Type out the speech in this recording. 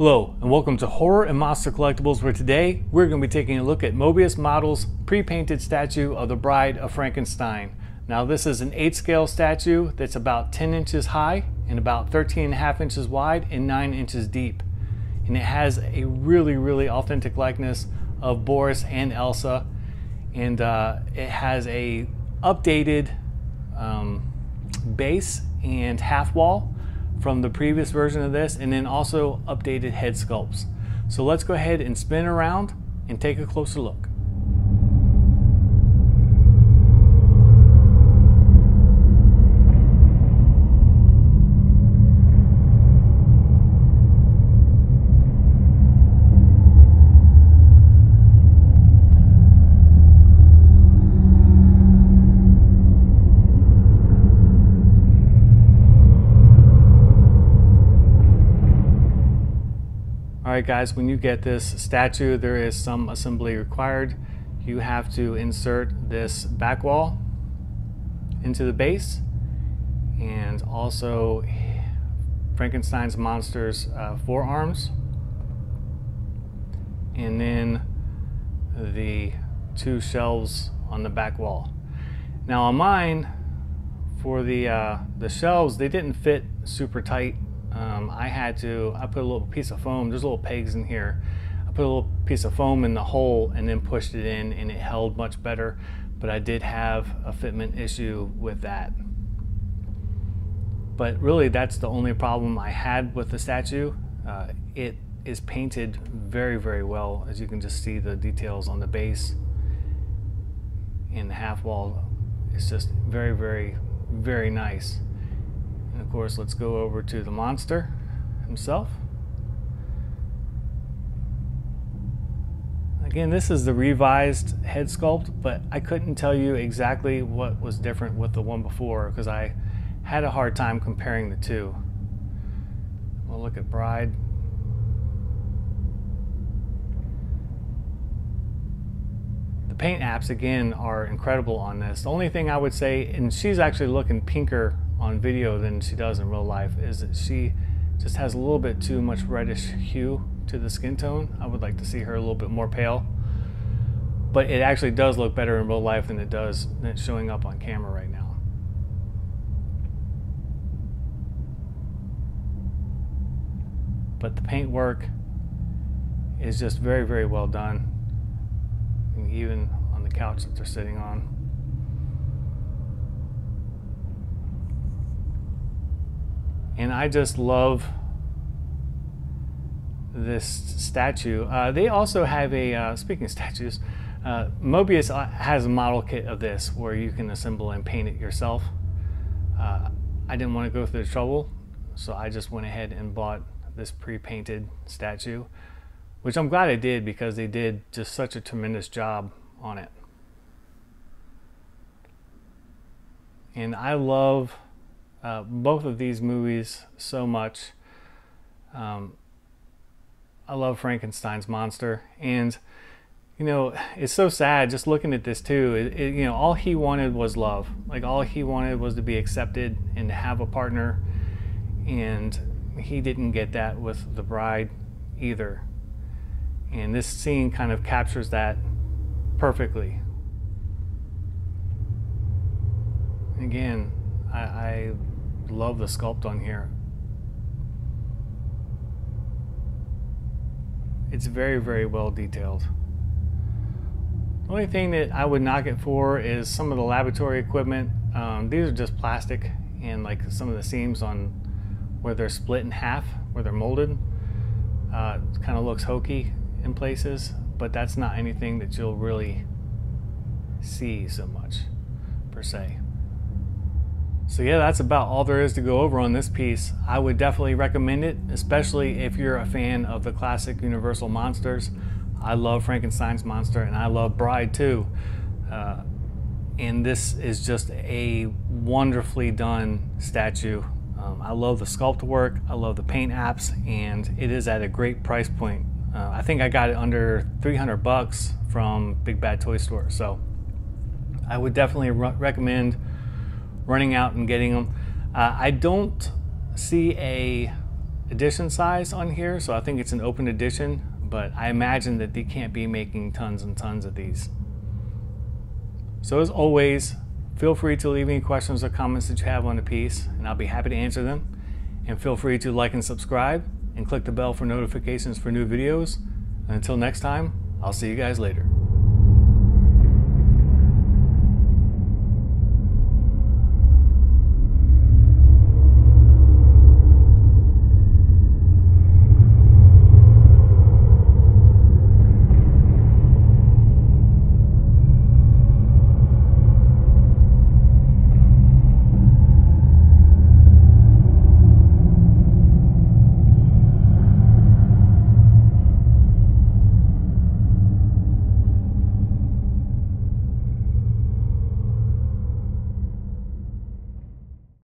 Hello and welcome to Horror and Monster Collectibles, where today we're going to be taking a look at Moebius Model's pre-painted statue of the Bride of Frankenstein. Now this is an 8-scale statue that's about 10 inches high and about 13.5 inches wide and 9 inches deep. And it has a really authentic likeness of Boris and Elsa, and it has a updated base and half wall from the previous version of this, and then also updated head sculpts. So let's go ahead and spin around and take a closer look. Alright guys, when you get this statue, there is some assembly required. You have to insert this back wall into the base, and also Frankenstein's monster's forearms, and then the 2 shelves on the back wall. Now on mine, for the shelves, they didn't fit super tight. I put a little piece of foam, there's little pegs in here. I put a little piece of foam in the hole and then pushed it in, and it held much better, but I did have a fitment issue with that. But really that's the only problem I had with the statue. It is painted very well, as you can just see the details on the base and the half wall. It's just very nice. And of course, let's go over to the monster himself. Again, this is the revised head sculpt, but I couldn't tell you exactly what was different with the one before because I had a hard time comparing the two. We'll look at Bride. The paint apps again are incredible on this. The only thing I would say, and she's actually looking pinker on video than she does in real life, is that she just has a little bit too much reddish hue to the skin tone. I would like to see her a little bit more pale, but it actually does look better in real life than it's showing up on camera right now. But the paint work is just very well done, and even on the couch that they're sitting on. And I just love this statue. They also have a, speaking of statues, Moebius has a model kit of this where you can assemble and paint it yourself. I didn't want to go through the trouble, so I just went ahead and bought this pre-painted statue, which I'm glad I did because they did just such a tremendous job on it. And I love both of these movies so much. I love Frankenstein's monster, and you know, it's so sad just looking at this too. You know, all he wanted was love. Like, all he wanted was to be accepted and to have a partner, and he didn't get that with the bride either. And this scene kind of captures that perfectly. Again, I love the sculpt on here. It's very well detailed. The only thing that I would knock it for is some of the laboratory equipment. These are just plastic, and like some of the seams on where they're split in half, where they're molded, it kind of looks hokey in places, but that's not anything that you'll really see so much per se. So yeah, that's about all there is to go over on this piece. I would definitely recommend it, especially if you're a fan of the classic Universal monsters. I love Frankenstein's monster, and I love Bride too. And this is just a wonderfully done statue. I love the sculpt work, I love the paint apps, and it is at a great price point. I think I got it under 300 bucks from Big Bad Toy Store. So I would definitely recommend running out and getting them. I don't see a edition size on here, so I think it's an open edition, but I imagine that they can't be making tons and tons of these. So as always, feel free to leave any questions or comments that you have on the piece, and I'll be happy to answer them. And feel free to like and subscribe, and click the bell for notifications for new videos. And until next time, I'll see you guys later.